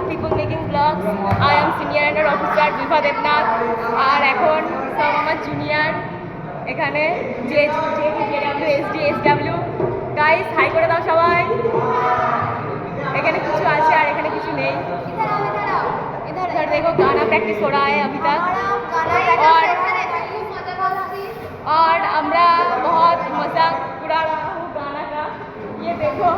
People making blogs. I am senior under officer Bibha Debnath. আর এখন সব আমার জুনিয়র এখানে জেডাব্লিউ গাইস হাই করে দাও সবাই। এখানে কিছু আছে আর এখানে কিছু নেই। इधर देखो गाना प्रैक्टिस हो रहा है अभी तक और हमरा बहुत मजाक उड़ा रहा हूँ गाना का। ये देखो